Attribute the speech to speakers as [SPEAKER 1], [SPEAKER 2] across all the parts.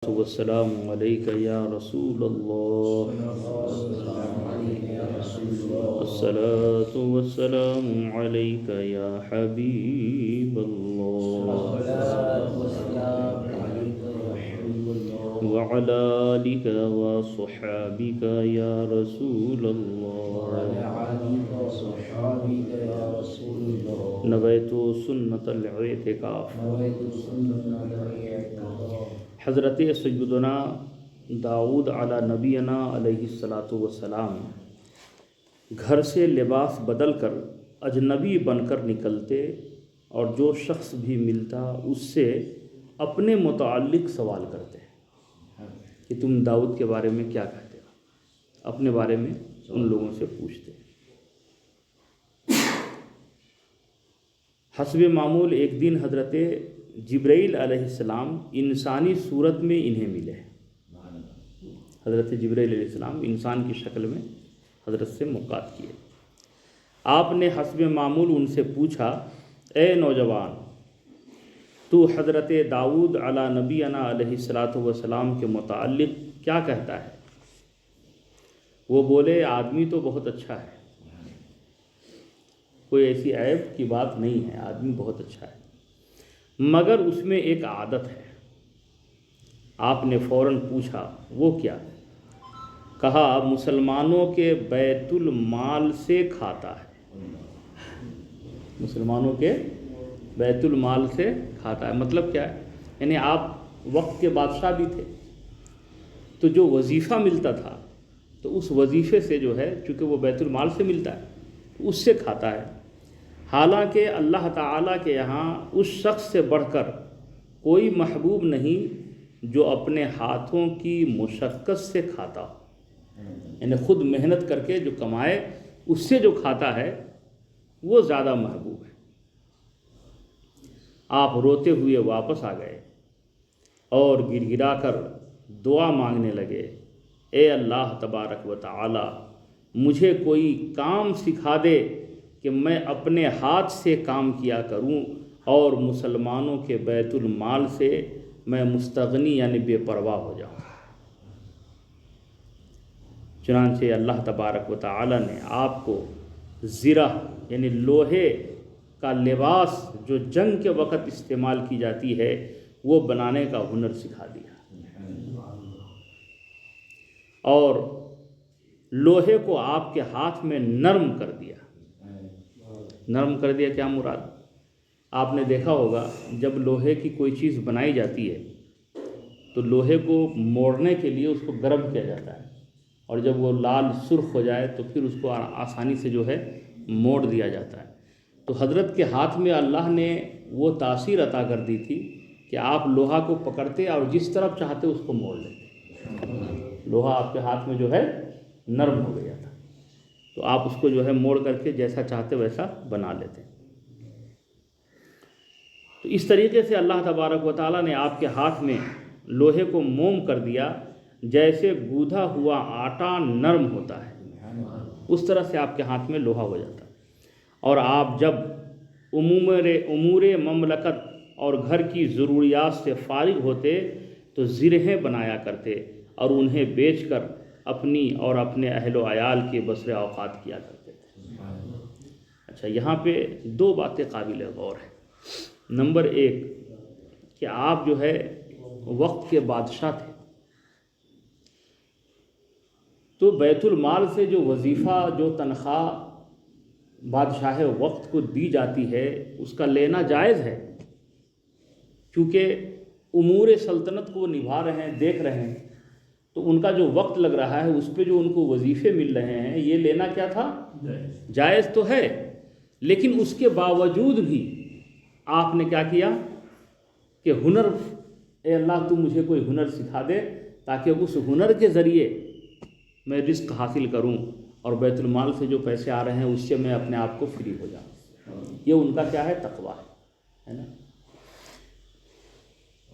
[SPEAKER 1] والسلام علیک یا رسول اللہ، الصلاۃ والسلام علیک یا حبیب اللہ، وعلی آلک وصحابک یا رسول اللہ، نویت سنت الاعتکاف۔ حضرت سیدنا داؤد علی نبینا علیہ الصلاۃ والسلام گھر سے لباس بدل کر اجنبی بن کر نکلتے اور جو شخص بھی ملتا اس سے اپنے متعلق سوال کرتے کہ تم داؤد کے بارے میں کیا کہتے ہو، اپنے بارے میں ان لوگوں سے پوچھتے۔ حسب معمول ایک دن حضرت جبرائیل علیہ السلام انسانی صورت میں انہیں ملے۔ حضرت جبرائیل علیہ السلام انسان کی شکل میں حضرت سے ملاقات کیے۔ آپ نے حسب معمول ان سے پوچھا، اے نوجوان، تو حضرت داؤد علی نبینا علیہ الصلاۃ والسلام کے متعلق کیا کہتا ہے؟ وہ بولے، آدمی تو بہت اچھا ہے، کوئی ایسی عیب کی بات نہیں ہے، آدمی بہت اچھا ہے، مگر اس میں ایک عادت ہے۔ آپ نے فوراً پوچھا، وہ کیا؟ کہا، مسلمانوں کے بیت المال سے کھاتا ہے۔ مسلمانوں کے بیت المال سے کھاتا ہے مطلب کیا ہے؟ یعنی آپ وقت کے بادشاہ بھی تھے تو جو وظیفہ ملتا تھا تو اس وظیفے سے جو ہے، چونکہ وہ بیت المال سے ملتا ہے تو اس سے کھاتا ہے۔ حالانکہ اللہ تعالیٰ کے یہاں اس شخص سے بڑھ کر کوئی محبوب نہیں جو اپنے ہاتھوں کی مشقت سے کھاتا ہو، یعنی خود محنت کر کے جو کمائے اس سے جو کھاتا ہے وہ زیادہ محبوب ہے۔ آپ روتے ہوئے واپس آ گئے اور گر گرا کر دعا مانگنے لگے، اے اللہ تبارک و تعالی، مجھے کوئی کام سکھا دے کہ میں اپنے ہاتھ سے کام کیا کروں اور مسلمانوں کے بیت المال سے میں مستغنی یعنی بے پرواہ ہو جاؤں۔ چنانچہ اللہ تبارک و تعالی نے آپ کو زرہ یعنی لوہے کا لباس جو جنگ کے وقت استعمال کی جاتی ہے وہ بنانے کا ہنر سکھا دیا، اور لوہے کو آپ کے ہاتھ میں نرم کر دیا۔ نرم کر دیا کیا مراد؟ آپ نے دیکھا ہوگا جب لوہے کی کوئی چیز بنائی جاتی ہے تو لوہے کو موڑنے کے لیے اس کو گرم کیا جاتا ہے، اور جب وہ لال سرخ ہو جائے تو پھر اس کو آسانی سے جو ہے موڑ دیا جاتا ہے۔ تو حضرت کے ہاتھ میں اللہ نے وہ تاثیر عطا کر دی تھی کہ آپ لوہا کو پکڑتے اور جس طرف چاہتے اس کو موڑ لیتے۔ لوہا آپ کے ہاتھ میں جو ہے نرم ہو گیا تھا تو آپ اس کو جو ہے موڑ کر کے جیسا چاہتے ویسا بنا لیتے۔ تو اس طریقے سے اللہ تبارک و تعالیٰ نے آپ کے ہاتھ میں لوہے کو موم کر دیا، جیسے گوندھا ہوا آٹا نرم ہوتا ہے اس طرح سے آپ کے ہاتھ میں لوہا ہو جاتا ہے۔ اور آپ جب امور مملکت اور گھر کی ضروریات سے فارغ ہوتے تو زرہیں بنایا کرتے اور انہیں بیچ کر اپنی اور اپنے اہل و عیال کے بسر اوقات کیا کرتے تھے۔ اچھا، یہاں پہ دو باتیں قابل غور ہیں۔ نمبر ایک کہ آپ جو ہے وقت کے بادشاہ تھے تو بیت المال سے جو وظیفہ، جو تنخواہ بادشاہ وقت کو دی جاتی ہے اس کا لینا جائز ہے، کیونکہ امور سلطنت کو وہ نبھا رہے ہیں، دیکھ رہے ہیں، تو ان کا جو وقت لگ رہا ہے اس پہ جو ان کو وظیفے مل رہے ہیں یہ لینا کیا تھا؟ جائز تو ہے، لیکن اس کے باوجود بھی آپ نے کیا کیا کہ ہنر، اے اللہ تو مجھے کوئی ہنر سکھا دے تاکہ اس ہنر کے ذریعے میں رزق حاصل کروں اور بیت المال سے جو پیسے آ رہے ہیں اس سے میں اپنے آپ کو فری ہو جاؤں۔ یہ ان کا کیا ہے؟ تقویٰ ہے نا۔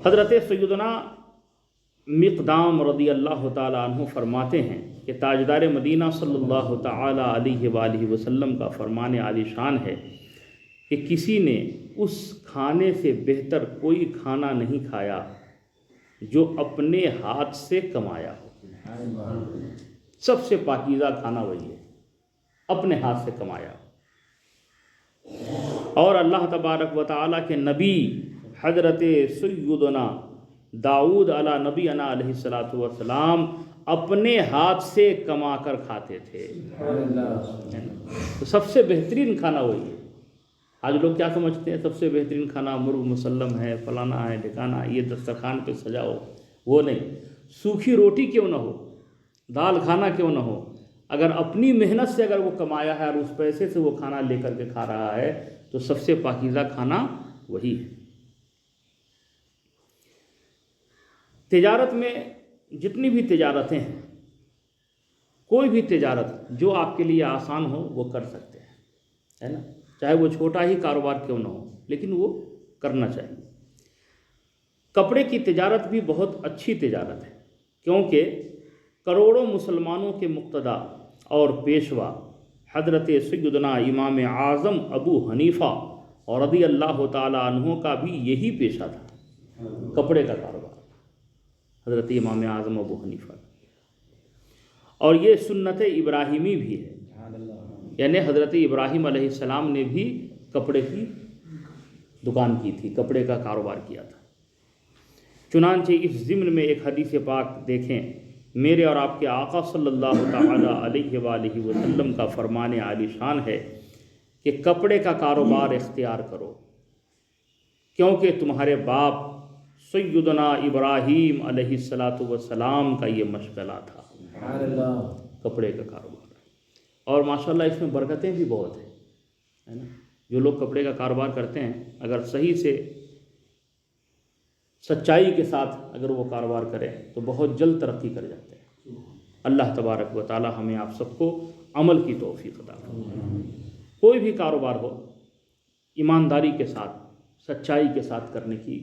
[SPEAKER 1] حضرت سیدنا مقدام رضی اللہ تعالی عنہ فرماتے ہیں کہ تاجدار مدینہ صلی اللہ تعالی علیہ وآلہ وسلم کا فرمان عالی شان ہے کہ کسی نے اس کھانے سے بہتر کوئی کھانا نہیں کھایا جو اپنے ہاتھ سے کمایا ہو۔ سب سے پاکیزہ کھانا وہی ہے، اپنے ہاتھ سے کمایا ہو۔ اور اللہ تبارک و تعالیٰ کے نبی حضرت سیدنا داؤد علیہ نبینا علیہ السلام اپنے ہاتھ سے کما کر کھاتے تھے۔ تو سب سے بہترین کھانا وہی ہے۔ آج لوگ کیا سمجھتے ہیں؟ سب سے بہترین کھانا مرغ مسلم ہے، فلانا ہے، ڈھکانا ہے، یہ دسترخوان پہ سجاؤ، وہ نہیں۔ سوکھی روٹی کیوں نہ ہو، دال کھانا کیوں نہ ہو، اگر اپنی محنت سے اگر وہ کمایا ہے اور اس پیسے سے وہ کھانا لے کر کے کھا رہا ہے تو سب سے پاکیزہ کھانا وہی ہے۔ تجارت میں جتنی بھی تجارتیں ہیں، کوئی بھی تجارت جو آپ کے لیے آسان ہو وہ کر سکتے ہیں، ہے نا، چاہے وہ چھوٹا ہی کاروبار کیوں نہ ہو، لیکن وہ کرنا چاہیے۔ کپڑے کی تجارت بھی بہت اچھی تجارت ہے، کیونکہ کروڑوں مسلمانوں کے مقتدا اور پیشوا حضرت سیدنا امام اعظم ابو حنیفہ اور رضی اللہ تعالیٰ عنہ کا بھی یہی پیشہ تھا، کپڑے کا کاروبار، حضرت امام اعظم ابو حنیفہ۔ اور یہ سنت ابراہیمی بھی ہے، یعنی حضرت ابراہیم علیہ السلام نے بھی کپڑے کی دکان کی تھی، کپڑے کا کاروبار کیا تھا۔ چنانچہ اس ضمن میں ایک حدیث پاک دیکھیں، میرے اور آپ کے آقا صلی اللہ تعالی علیہ وآلہ وسلم کا فرمان عالی شان ہے کہ کپڑے کا کاروبار اختیار کرو، کیونکہ تمہارے باپ سیدنا ابراہیم علیہ السلام کا یہ مشغلہ تھا، کپڑے کا کاروبار۔ اور ماشاءاللہ اس میں برکتیں بھی بہت ہیں، ہے نا۔ جو لوگ کپڑے کا کاروبار کرتے ہیں اگر صحیح سے سچائی کے ساتھ اگر وہ کاروبار کریں تو بہت جلد ترقی کر جاتے ہیں۔ اللہ تبارک و تعالی ہمیں آپ سب کو عمل کی توفیق عطا فرمائے۔ کوئی بھی کاروبار ہو ایمانداری کے ساتھ، سچائی کے ساتھ کرنے کی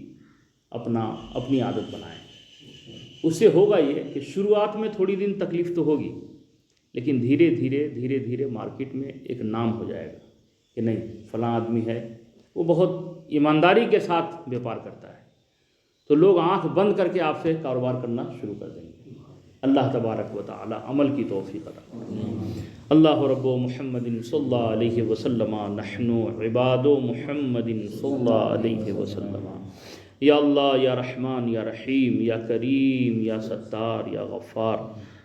[SPEAKER 1] اپنی عادت بنائیں۔ اس سے ہوگا یہ کہ شروعات میں تھوڑی دن تکلیف تو ہوگی، لیکن دھیرے دھیرے مارکیٹ میں ایک نام ہو جائے گا کہ نہیں فلاں آدمی ہے، وہ بہت ایمانداری کے ساتھ بیپار کرتا ہے، تو لوگ آنکھ بند کر کے آپ سے کاروبار کرنا شروع کر دیں گے۔ اللہ تبارک و تعالی عمل کی توفیق عطا فرمائے۔ اللہ رب محمد صلی اللہ علیہ وسلم نحن عباد محمد صلی اللہ علیہ وسلم۔ یا اللہ، یا رحمان، یا رحیم، یا کریم، یا ستار، یا غفار،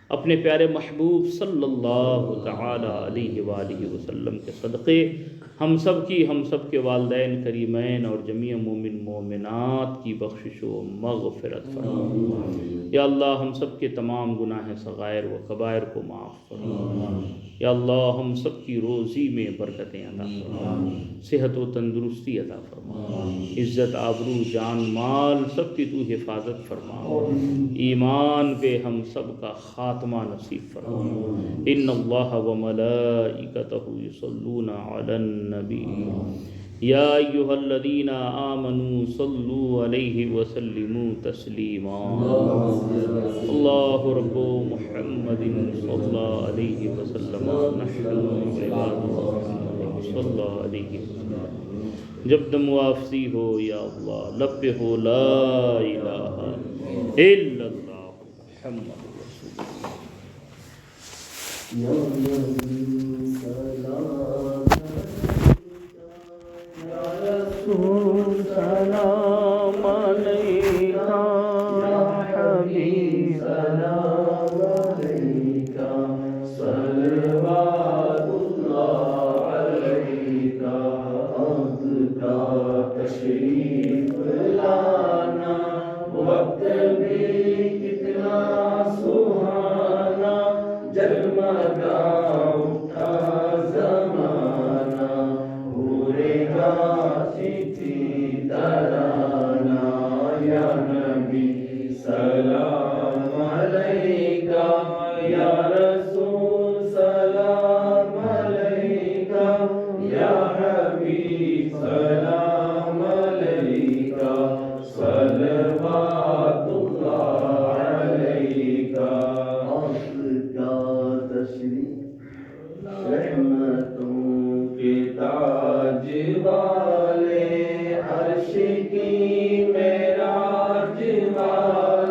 [SPEAKER 1] اپنے پیارے محبوب صلی اللہ تعالی علیہ وآلہ وسلم کے صدقے ہم سب کے والدین کریمین اور جمیع مومن مومنات کی بخشش و مغفرت فرما۔ یا اللہ ہم سب کے تمام گناہ صغائر و کبائر کو معاف فرما۔ یا اللہ ہم سب کی روزی میں برکتیں عطا فرما، صحت و تندرستی عطا فرما، عزت آبرو جان مال سب کی تو حفاظت فرما، ایمان پہ ہم سب کا خاتمہ نصیب فرما۔ ان اللہ و ملائکتہ یصلون علی النبی یا ایہا الذین آمنوا صلوا علیہ وسلموا تسلیما۔ اللہ رب محمد صلی اللہ علیہ وسلم نحن عباد محمد صلی اللہ علیہ وسلم۔ جب دم واپسی ہو یا اللہ، لب پہ ہو لا الہ الا اللہ محمد رسول سلام علیکہ یا حبیب سلام علیکہ صلوات اللہ علیکہ۔ عبد کا تشریف لانا وقت بھی کتنا سہانا، جگمگا اٹھا زمانہ، پورے گاتی تھی ترانہ۔ یا نبی سلام علیکہ، یا رسول سلام علیکہ، یا حبیب سلام علیکہ، صلوات اللہ علیکہ۔ عبد کا تشریف رحمتوں کے تاج والے، عرش کی معراج والے،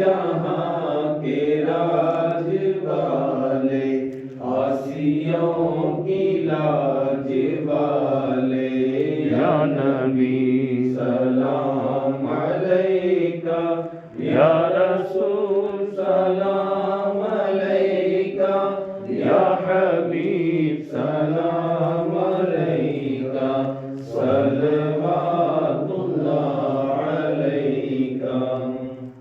[SPEAKER 2] جہاں کے راج والے، آسیوں کی لاج والے، یا نبی سلام علیکہ، یا رسول سلام علیکہ، یا حبیب سلام علیکہ، صلوات اللہ علیکہ۔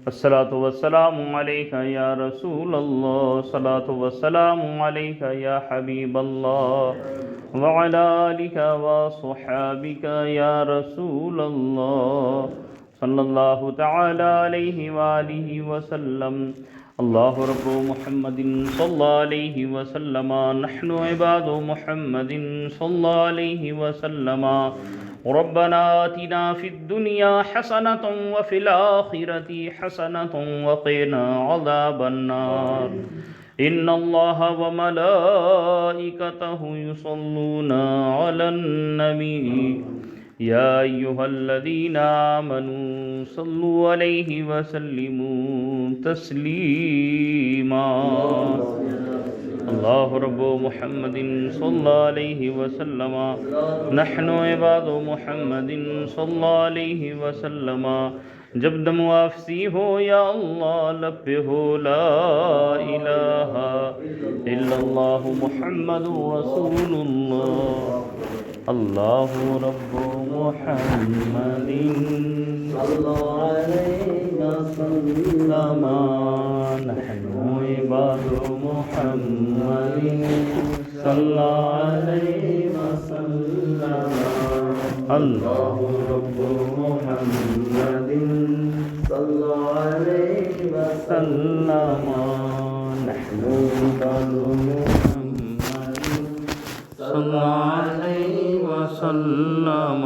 [SPEAKER 1] الصلاة والسلام علیکہ یا رسول اللہ، الصلاة والسلام علیکہ یا حبیب اللہ، وعلی آلک وصحابک یا رسول اللہ، صلی اللہ تعالی علیہ وآلہ وسلم۔ اللہ رب محمد صلی اللہ علیہ وسلم، نحن عباد محمد صلی اللہ علیہ وسلم، ربنا آتنا فی الدنیا حسنة وفی الآخرة حسنة وقنا عذاب النار۔ ان اللہ وملائکتہ یصلون علی النبی، یا ایہا الذین آمنوا صلوا علیہ وسلموا تسلیما۔ اللہ رب محمد صلی اللہ علیہ وسلم، نحن عباد محمد صلی اللہ علیہ وسلم۔ جب دم واپسی ہو یا اللہ، لب پہ ہو لا الہ الا اللہ محمد رسول اللہ۔ اللہ رب محمد صلی اللہ علیہ وسلم، نحن عباد محمد صلی اللہ علیہ وسلم۔ اللہ رب محمد صلی اللہ علیہ وسلم، نحن عباد محمد صلی اللہ علیہ وسلم۔